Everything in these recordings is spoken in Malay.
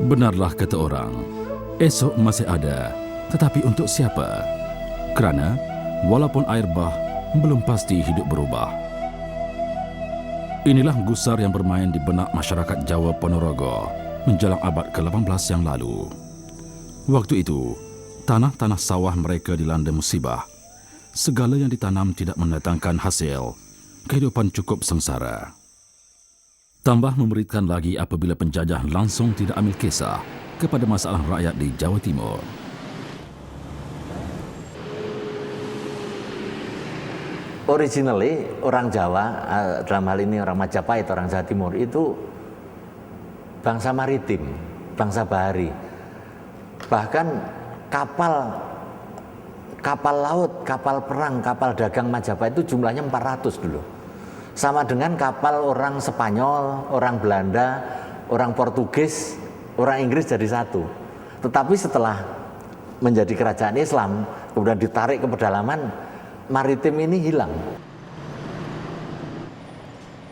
Benarlah kata orang, esok masih ada, tetapi untuk siapa? Kerana walaupun air bah, belum pasti hidup berubah. Inilah gusar yang bermain di benak masyarakat Jawa Ponorogo menjelang abad ke-18 yang lalu. Waktu itu, tanah-tanah sawah mereka dilanda musibah. Segala yang ditanam tidak mendatangkan hasil. Kehidupan cukup sengsara. Tambah memuridkan lagi apabila penjajah langsung tidak ambil kisah kepada masalah rakyat di Jawa Timur. Originally orang Jawa, dalam hal ini orang Majapahit, orang Jawa Timur itu bangsa maritim, bangsa bahari. Bahkan kapal laut, kapal perang, kapal dagang Majapahit itu jumlahnya 400 dulu. Sama dengan kapal orang Spanyol, orang Belanda, orang Portugis, orang Inggris jadi satu. Tetapi setelah menjadi kerajaan Islam, kemudian ditarik ke pedalaman, maritim ini hilang.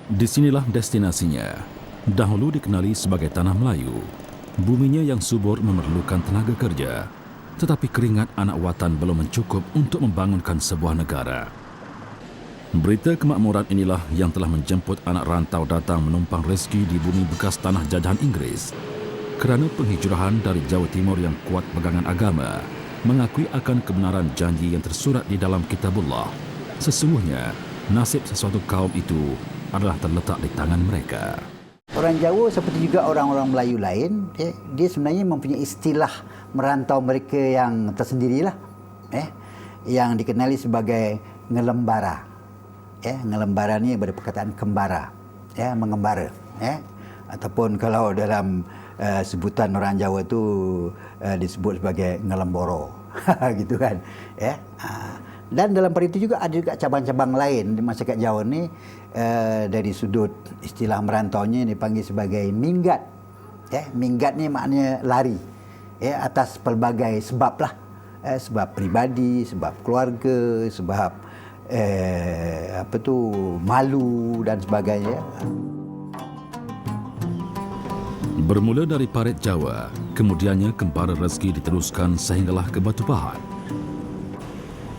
Disinilah destinasinya. Dahulu dikenali sebagai Tanah Melayu. Buminya yang subur memerlukan tenaga kerja, tetapi keringat anak watan belum mencukup untuk membangunkan sebuah negara. Berita kemakmuran inilah yang telah menjemput anak rantau datang menumpang rezeki di bumi bekas tanah jajahan Inggris. Kerana penghijrahan dari Jawa Timur yang kuat pegangan agama, mengakui akan kebenaran janji yang tersurat di dalam Kitabullah. Sesungguhnya, nasib sesuatu kaum itu adalah terletak di tangan mereka. Orang Jawa seperti juga orang-orang Melayu lain, dia sebenarnya mempunyai istilah merantau mereka yang tersendirilah, yang dikenali sebagai ngelembara. Ngelembara ni dari perkataan kembara, mengembara. Ataupun kalau dalam sebutan orang Jawa tu disebut sebagai ngelemboro, gitu kan. Dan dalam pada itu juga ada juga cabang-cabang lain di masyarakat Jawa ni, dari sudut istilah merantaunya dipanggil sebagai minggat. Minggat ni maknanya lari, atas pelbagai sebab lah. Sebab pribadi, sebab keluarga, sebab malu dan sebagainya. Bermula dari parit Jawa, kemudiannya kempara rezeki diteruskan sehinggalah ke Batu Pahat.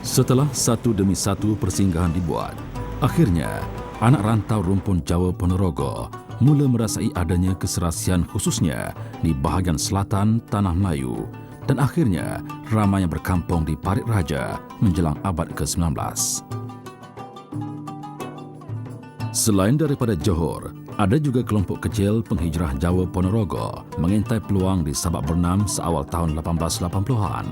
Setelah satu demi satu persinggahan dibuat, akhirnya anak rantau rumpun Jawa Ponorogo mula merasai adanya keserasian khususnya di bahagian selatan Tanah Melayu dan akhirnya ramai yang berkampung di Parit Raja menjelang abad ke-19. Selain daripada Johor, ada juga kelompok kecil penghijrah Jawa Ponorogo mengintai peluang di Sabak Bernam seawal tahun 1880-an.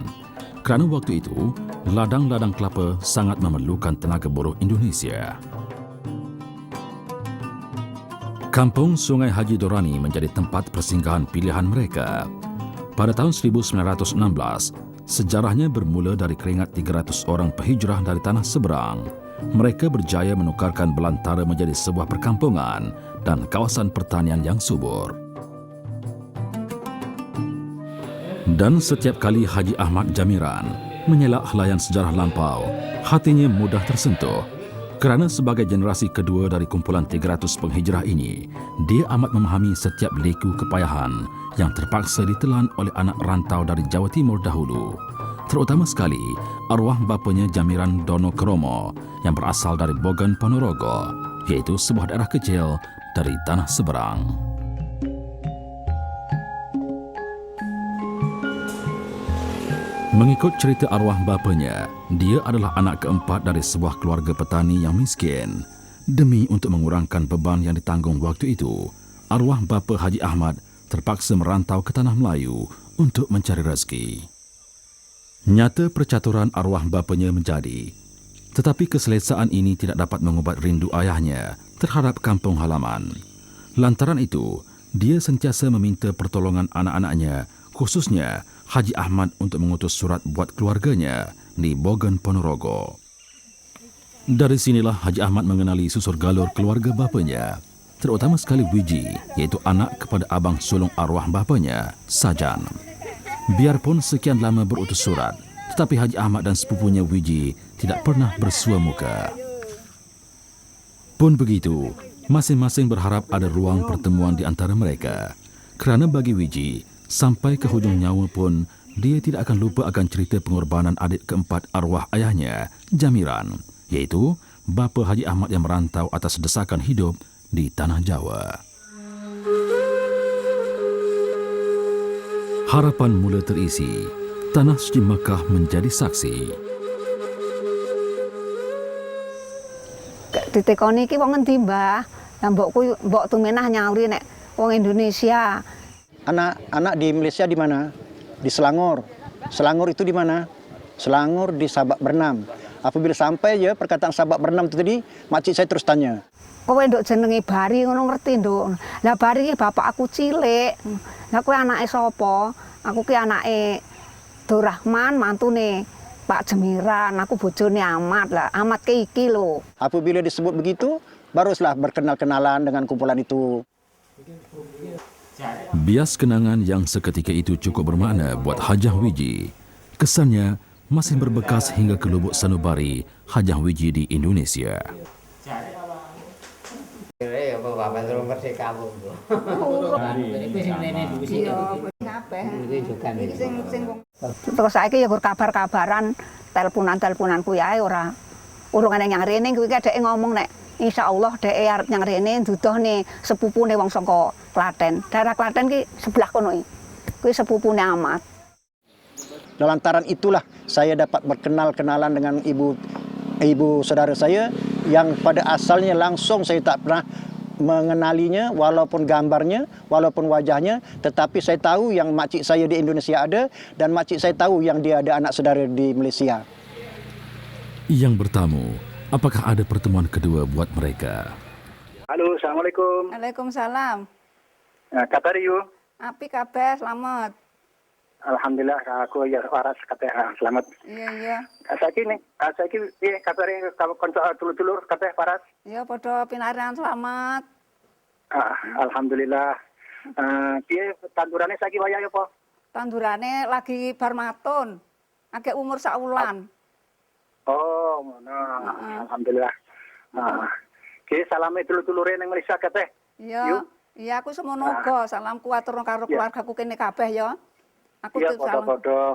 Kerana waktu itu, ladang-ladang kelapa sangat memerlukan tenaga buruh Indonesia. Kampung Sungai Haji Dorani menjadi tempat persinggahan pilihan mereka. Pada tahun 1916, sejarahnya bermula dari keringat 300 orang penghijrah dari tanah seberang. Mereka berjaya menukarkan belantara menjadi sebuah perkampungan dan kawasan pertanian yang subur. Dan setiap kali Haji Ahmad Jamiran menyelak helaian sejarah lampau, hatinya mudah tersentuh. Kerana sebagai generasi kedua dari kumpulan 300 penghijrah ini, dia amat memahami setiap liku kepayahan yang terpaksa ditelan oleh anak rantau dari Jawa Timur dahulu. Terutama sekali arwah bapanya Jamiran Dono Kromo yang berasal dari Bogan Ponorogo, iaitu sebuah daerah kecil dari tanah seberang. Mengikut cerita arwah bapanya, dia adalah anak keempat dari sebuah keluarga petani yang miskin. Demi untuk mengurangkan beban yang ditanggung waktu itu, arwah bapa Haji Ahmad terpaksa merantau ke Tanah Melayu untuk mencari rezeki. Nyata percaturan arwah bapanya menjadi, tetapi keselesaan ini tidak dapat mengubat rindu ayahnya terhadap kampung halaman. Lantaran itu, dia sentiasa meminta pertolongan anak-anaknya, khususnya Haji Ahmad untuk mengutus surat buat keluarganya di Bogan Ponorogo. Dari sinilah Haji Ahmad mengenali susur galur keluarga bapanya, terutama sekali Wiji, iaitu anak kepada abang sulung arwah bapanya, Sajan. Biarpun sekian lama berutus surat, tetapi Haji Ahmad dan sepupunya Wiji tidak pernah bersua muka. Pun begitu, masing-masing berharap ada ruang pertemuan di antara mereka. Kerana bagi Wiji, Sampai ke hujung nyawa pun, dia tidak akan lupa akan cerita pengorbanan adik keempat arwah ayahnya, Jamiran, iaitu bapa Haji Ahmad yang merantau atas desakan hidup di Tanah Jawa. Harapan mula terisi, Tanah Suci Mekah menjadi saksi. Ditekoni iki wong endi, Mbah? Lah mbok tumenah nyauri nek wong Indonesia. Anak di Malaysia di mana? Di Selangor. Selangor itu di mana? Selangor di Sabak Bernam. Apabila sampai je perkataan Sabak Bernam itu tadi, makcik saya terus tanya. Kowe nduk jenenge Bari ngono ngerti, Nduk? Lah Bari iki bapak aku cilik. Lah kowe anake sapa? Aku ki anake Durrahman, mantune Pak Jemiran, aku bojone Ahmad. Lah Ahmad ki iki lho. Apabila disebut begitu, barulah berkenal-kenalan dengan kumpulan itu. Bias kenangan yang seketika itu cukup bermakna buat Hajah Wiji. Kesannya masih berbekas hingga ke lubuk sanubari Hajah Wiji di Indonesia. Terus saiki ya kabar-kabaran, teleponan kuwi ae ora. Urung ana nyang rene kuwi dhek ngomong nek insyaallah dhek arep nyang rene nduduhne sepupune wong saka Klaten. Daerah Klaten ki sebelah kono iki. Kuwi sepupune Ahmad. Lantaran itulah saya dapat berkenal-kenalan dengan ibu saudara saya yang pada asalnya langsung saya tak pernah mengenalinya, walaupun gambarnya, walaupun wajahnya, tetapi saya tahu yang makcik saya di Indonesia ada dan makcik saya tahu yang dia ada anak saudara di Malaysia. Yang bertamu, apakah ada pertemuan kedua buat mereka? Halo, Assalamualaikum. Waalaikumsalam. Kabar you? Api kabeh, selamat. Alhamdulillah, aku ya waras kata selamat. Iya. Saiki piye kabare kanca dulur-dulur kabeh waras? Ya padha pinaringan selamat. Alhamdulillah. Piye tandurane saiki wayah apa? Tandurane lagi bar matun. Agak umur sak wulan. Oh, ngono. Alhamdulillah. Ki salame dulur-dulure ning Malaysia kabeh. Iya. Iya aku semono uga. Salam kuwatur karo keluargaku kene kabeh ya. Aku ya salam. podo-podo.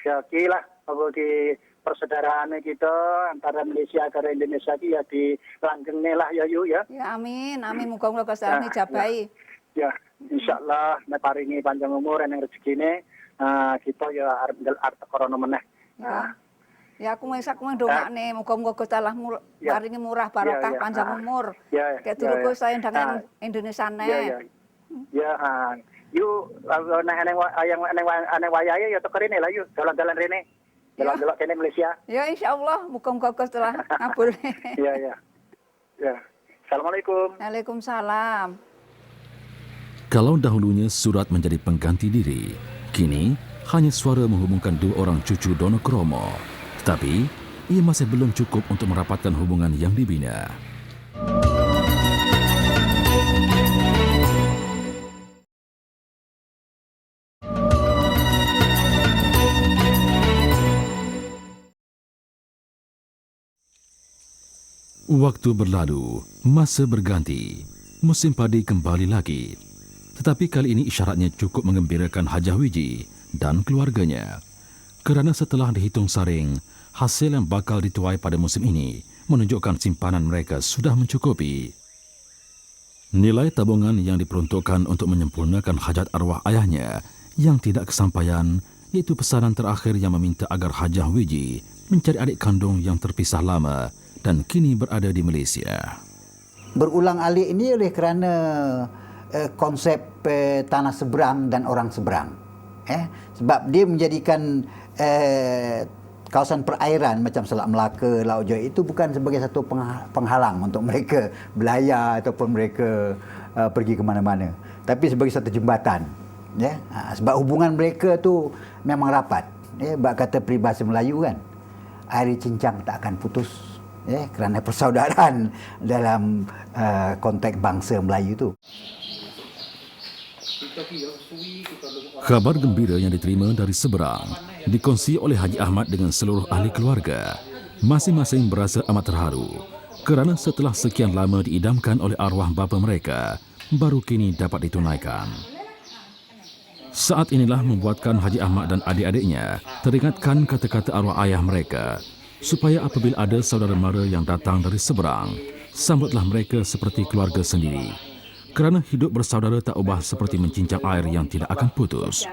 Ya ki lah apa ki persaudaraan kita antara Malaysia karo Indonesia ki ya dilanggenge lah ya yu ya. Ya amin, muga-muga Gusti jabai. Ya, insyaallah nek paringi panjang umur ning rezekine kita ya arep korona meneh. Ya aku ndongakne muga-muga Gusti Allah paringi murah barokah panjang umur. Kayak dulu saya dengan Indonesia nek. Ya, yu nang wayahe ya teko rene lah yu, dalan-dalan rene. Dalan-dalan kene Malaysia. Ya insyaallah muga-muga Gusti Allah ngabul. Ya. Assalamualaikum. Waalaikumsalam. Kalau dahulunya surat menjadi pengganti diri, kini hanya suara menghubungkan dua orang cucu Donokromo. Tetapi, ia masih belum cukup untuk merapatkan hubungan yang dibina. Waktu berlalu, masa berganti, musim padi kembali lagi. Tetapi kali ini isyaratnya cukup mengembirakan Hajah Wiji dan keluarganya. Kerana setelah dihitung saring, hasil yang bakal dituai pada musim ini menunjukkan simpanan mereka sudah mencukupi. Nilai tabungan yang diperuntukkan untuk menyempurnakan hajat arwah ayahnya yang tidak kesampaian, iaitu pesanan terakhir yang meminta agar Hajah Wiji mencari adik kandung yang terpisah lama dan kini berada di Malaysia. Berulang alik ini oleh kerana konsep tanah seberang dan orang seberang. Sebab dia menjadikan kawasan perairan macam Selat Melaka, Laut Jawa itu bukan sebagai satu penghalang untuk mereka belayar ataupun mereka pergi ke mana-mana, tapi sebagai satu jembatan. Sebab hubungan mereka tu memang rapat. Bak kata peribahasa Melayu kan, air cincang tak akan putus. Kerana persaudaraan dalam konteks bangsa Melayu itu. Khabar gembira yang diterima dari seberang dikongsi oleh Haji Ahmad dengan seluruh ahli keluarga. Masing-masing berasa amat terharu kerana setelah sekian lama diidamkan oleh arwah bapa mereka, baru kini dapat ditunaikan. Saat inilah membuatkan Haji Ahmad dan adik-adiknya teringatkan kata-kata arwah ayah mereka supaya apabila ada saudara mara yang datang dari seberang, sambutlah mereka seperti keluarga sendiri. Kerana hidup bersaudara tak ubah seperti mencincang air yang tidak akan putus.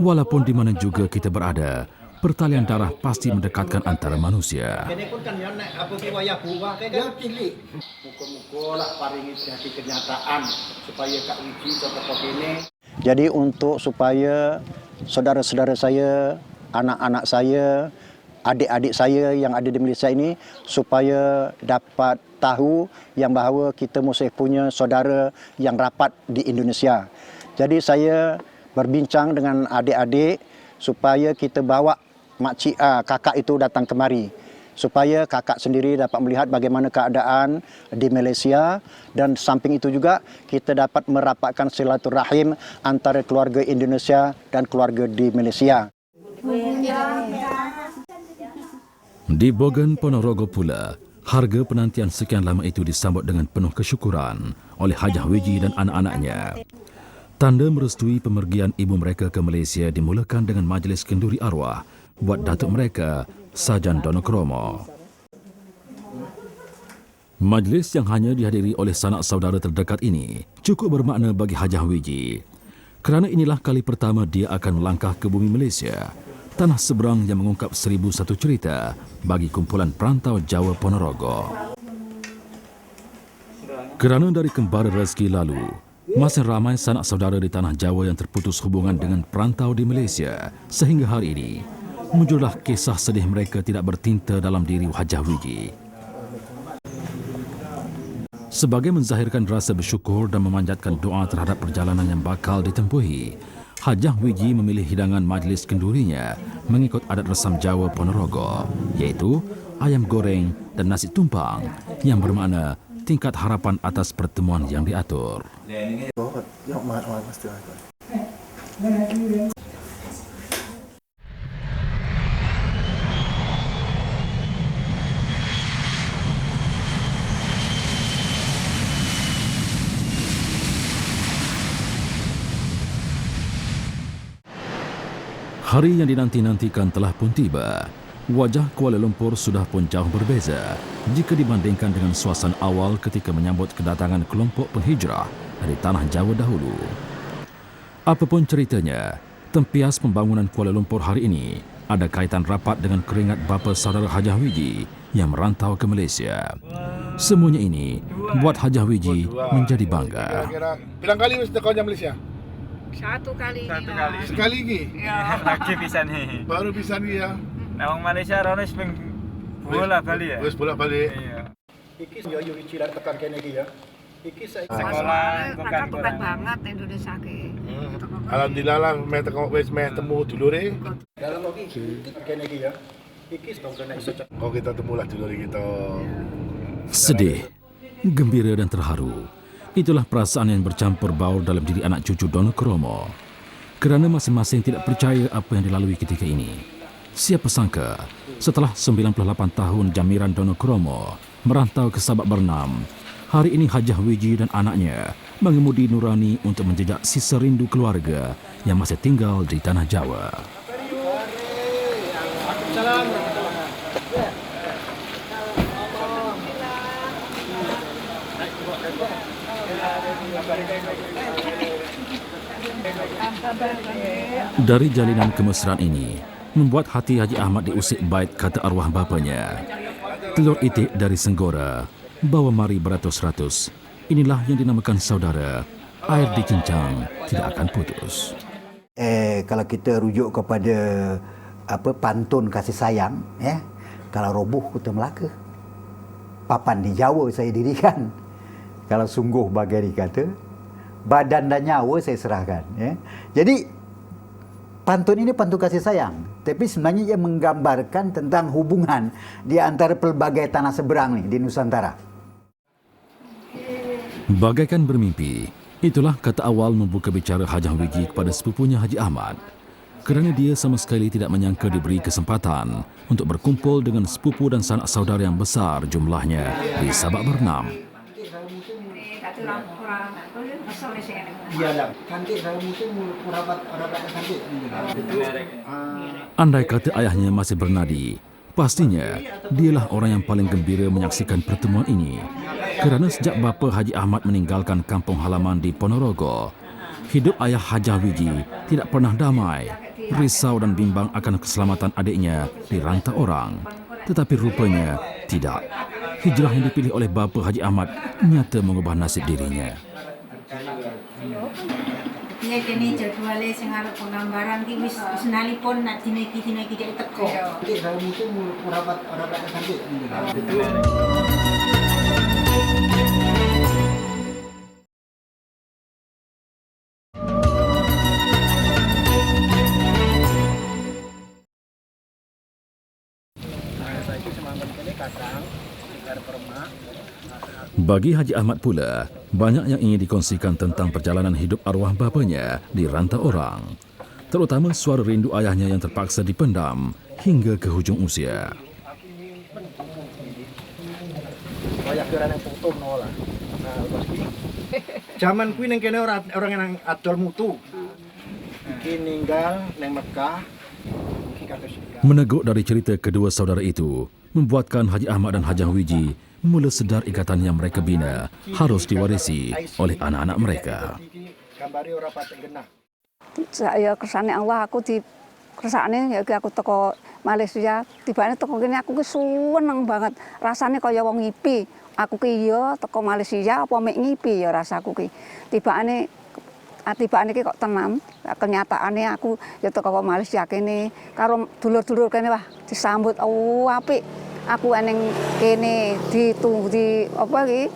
Walaupun di mana juga kita berada, pertalian darah pasti mendekatkan antara manusia. Muka-muka lah paringi kenyataan supaya Kak Wiji seperti ini. Jadi untuk supaya saudara-saudara saya, anak-anak saya, adik-adik saya yang ada di Malaysia ini supaya dapat tahu yang bahawa kita mesti punya saudara yang rapat di Indonesia. Jadi saya berbincang dengan adik-adik supaya kita bawa makcik kakak itu datang kemari supaya kakak sendiri dapat melihat bagaimana keadaan di Malaysia dan samping itu juga kita dapat merapatkan silaturahim antara keluarga Indonesia dan keluarga di Malaysia. Di Bogan, Ponorogo pula, harga penantian sekian lama itu disambut dengan penuh kesyukuran oleh Hajah Wiji dan anak-anaknya. Tanda merestui pemergian ibu mereka ke Malaysia dimulakan dengan majlis kenduri arwah buat datuk mereka, Sajan Donokromo. Majlis yang hanya dihadiri oleh sanak saudara terdekat ini cukup bermakna bagi Hajah Wiji. Kerana inilah kali pertama dia akan melangkah ke bumi Malaysia, tanah seberang yang mengungkap 1001 cerita bagi kumpulan perantau Jawa Ponorogo. Kerana dari kembara rezeki lalu, masih ramai sanak saudara di tanah Jawa yang terputus hubungan dengan perantau di Malaysia sehingga hari ini. Muncullah kisah sedih mereka tidak bertinta dalam diri Hajah Wiji. Sebagai menzahirkan rasa bersyukur dan memanjatkan doa terhadap perjalanan yang bakal ditempuhi, Hajah Wiji memilih hidangan majlis kendurinya mengikut adat resam Jawa Ponorogo, iaitu ayam goreng dan nasi tumpang yang bermakna tingkat harapan atas pertemuan yang diatur. Hari yang dinanti-nantikan telah pun tiba. Wajah Kuala Lumpur sudah pun jauh berbeza jika dibandingkan dengan suasana awal ketika menyambut kedatangan kelompok penghijrah dari tanah Jawa dahulu. Apapun ceritanya, tempias pembangunan Kuala Lumpur hari ini ada kaitan rapat dengan keringat bapa saudara Hajah Wiji yang merantau ke Malaysia. Semuanya ini buat Hajah Wiji menjadi bangga. Bilang kali mesti kau jam Malaysia? Satu kali. Sekali lagi? Ya. Lagi bisa nih. Baru bisa nih ya. Nawang Malaysia Rones bola balik ya. Wes bolak balik. Iya. Iki yo cilat tekan kene iki ya. Iki saya Sekolah bukan banget Indonesia ke. Alhamdulillah lah meh tengok wes meh temu dulure. dalam lagi kene iki ya. Iki sedang kena iso Kau kita temulah dulure kita. Sedih, gembira dan terharu. Itulah perasaan yang bercampur baur dalam diri anak cucu Donokromo. Kerana masing-masing tidak percaya apa yang dilalui ketika ini. Siapa sangka, setelah 98 tahun jamiran Donokromo merantau ke Sabak Bernam, hari ini Hajah Wiji dan anaknya mengemudi nurani untuk menjejak sisa rindu keluarga yang masih tinggal di tanah Jawa. Dari jalinan kemesraan ini, membuat hati Haji Ahmad diusik bait kata arwah bapanya. Telur itik dari Senggora, bawa mari beratus-ratus. Inilah yang dinamakan saudara. Air dicincang tidak akan putus. Kalau kita rujuk kepada pantun kasih sayang, kalau roboh kita Melaka. Papan di Jawa saya dirikan. Kalau sungguh bagai dikata, badan dan nyawa saya serahkan. Jadi pantun ini pantun kasih sayang, tapi sebenarnya ia menggambarkan tentang hubungan di antara pelbagai tanah seberang nih di Nusantara. Bagaikan bermimpi, itulah kata awal membuka bicara Hajah Wiji kepada sepupunya Haji Ahmad. Kerana dia sama sekali tidak menyangka diberi kesempatan untuk berkumpul dengan sepupu dan sanak saudara yang besar jumlahnya di Sabak Bernam. sore sing enek. Iya lah. Cantik saya mungkin rapat cantik. Andai kata ayahnya masih bernadi, pastinya dialah orang yang paling gembira menyaksikan pertemuan ini. Kerana sejak bapa Haji Ahmad meninggalkan kampung halaman di Ponorogo, hidup ayah Hajah Wiji tidak pernah damai, risau dan bimbang akan keselamatan adiknya dirantau orang. Tetapi rupanya tidak. Hijrah yang dipilih oleh bapa Haji Ahmad nyata mengubah nasib dirinya. Ya kene jadwale sing arep penggambaran ki wis nalipun nak dina iki dek teko. Cantik saya mungkin rapat cantik. Bagi Haji Ahmad pula, banyak yang ingin dikongsikan tentang perjalanan hidup arwah bapanya di rantau orang. Terutama suara rindu ayahnya yang terpaksa dipendam hingga ke hujung usia. Banyak orang yang foto nolak. Zaman kuwi neng kene orang yang adol mutu. Iki ninggal neng Mekah. Meneguk dari cerita kedua saudara itu, membuatkan Haji Ahmad dan Hajah Wiji mula sedar ikatan yang mereka bina harus diwarisi oleh anak-anak mereka. Saya kersane Allah aku di kersane ya aku teko Malaysia, tibane teko kene aku ki seneng banget. Rasane kaya wong ngipi. Aku ki ya teko Malaysia apa mek ngipi ya rasaku ki. Tibane ki kok tenang. Kenyataane aku ya teko Malaysia kene karo dulur-dulur kene wah disambut apik. Aku eneng kene ditunggu di apa iki?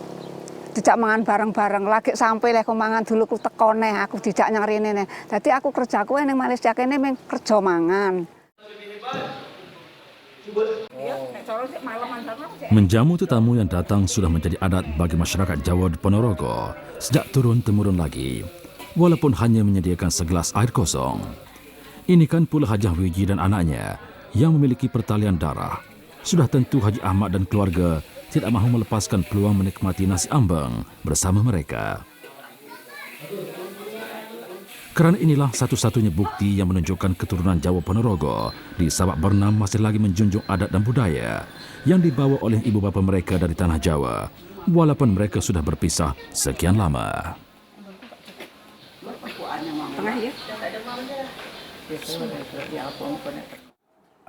Dijak mangan bareng-bareng lagi sampai lek mangan dulu ku teko neh aku dijak nyang rene neh. Dadi aku kerjaku eneng Malaysia kene mung kerja mangan. Menjamu tetamu yang datang sudah menjadi adat bagi masyarakat Jawa di Ponorogo sejak turun-temurun lagi, walaupun hanya menyediakan segelas air kosong. Ini kan pula Hajah Wiji dan anaknya yang memiliki pertalian darah. Sudah tentu Haji Ahmad dan keluarga tidak mahu melepaskan peluang menikmati nasi ambeng bersama mereka. Kerana inilah satu-satunya bukti yang menunjukkan keturunan Jawa Ponorogo di Sabak Bernam masih lagi menjunjung adat dan budaya yang dibawa oleh ibu bapa mereka dari tanah Jawa, walaupun mereka sudah berpisah sekian lama.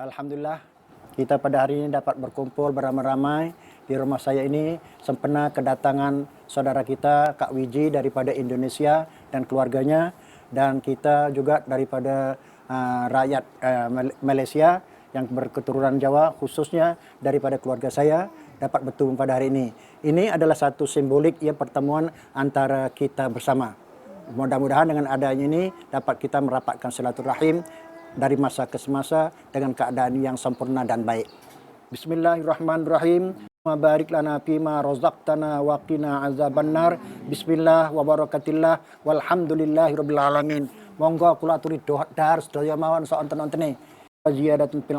Alhamdulillah, kita pada hari ini dapat berkumpul beramai-ramai di rumah saya ini sempena kedatangan saudara kita Kak Wiji daripada Indonesia dan keluarganya, dan kita juga daripada rakyat Malaysia yang berketurunan Jawa, khususnya daripada keluarga saya dapat bertemu pada hari ini. Ini adalah satu simbolik ya pertemuan antara kita bersama. Mudah-mudahan dengan adanya ini dapat kita merapatkan silaturahim dari masa ke semasa dengan keadaan yang sempurna dan baik. Bismillahirrahmanirrahim. Mabarik lana fima razaqtana wa qina azabannar. Bismillah wa barakatillah walhamdulillahirabbil alamin. Monggo kula aturi dahar sedaya mawon saonten-ontene. Ziyadatun fil.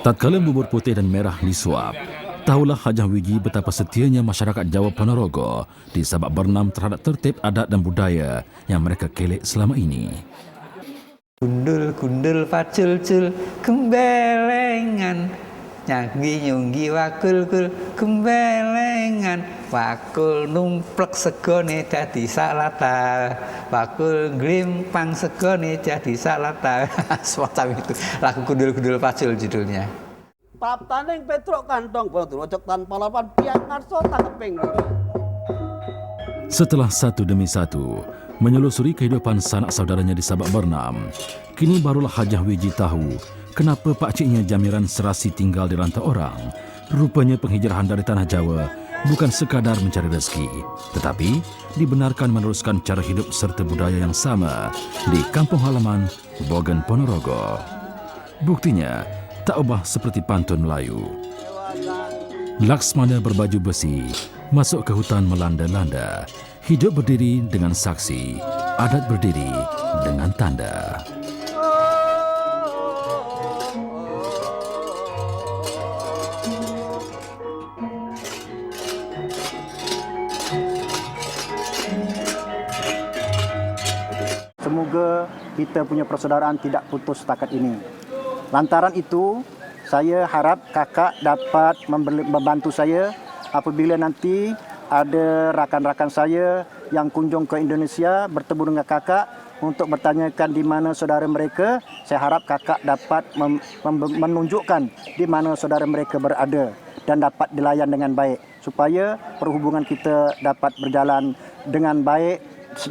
Tatkala bubur putih dan merah disuap, tahulah Hajah Wiji betapa setianya masyarakat Jawa Ponorogo di Sabak Bernam terhadap tertib adat dan budaya yang mereka kelek selama ini. Gundul-gundul pacul-cul gembelengan, nyanggi-nyunggi wakul-kul gembelengan, wakul numplek segone dadi salata, wakul glimpang segone dadi salata. Semacam itu lagu gundul-gundul pacul judulnya. Pap taning petruk kantong ojok tanpa lapan biang ngarso tangkeping. Setelah satu demi satu menyelusuri kehidupan sanak saudaranya di Sabak Bernam, kini barulah Hajah Wiji tahu kenapa pakciknya Jamiran Serasi tinggal di rantau orang. Rupanya penghijrahan dari tanah Jawa bukan sekadar mencari rezeki, tetapi dibenarkan meneruskan cara hidup serta budaya yang sama di kampung halaman Bogen Ponorogo. Buktinya tak ubah seperti pantun Melayu. Laksmana berbaju besi masuk ke hutan melanda-landa. Hidup berdiri dengan saksi, adat berdiri dengan tanda. kita punya persaudaraan tidak putus setakat ini. Lantaran itu, saya harap kakak dapat membantu saya apabila nanti ada rakan-rakan saya yang kunjung ke Indonesia bertemu dengan kakak untuk bertanyakan di mana saudara mereka. Saya harap kakak dapat menunjukkan di mana saudara mereka berada dan dapat dilayan dengan baik supaya perhubungan kita dapat berjalan dengan baik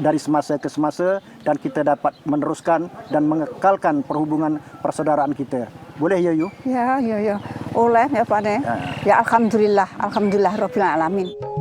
dari semasa ke semasa dan kita dapat meneruskan dan mengekalkan perhubungan persaudaraan kita. Boleh ya Yu? Ya. Oleh ya Pak. Ya alhamdulillah, alhamdulillah rabbil alamin.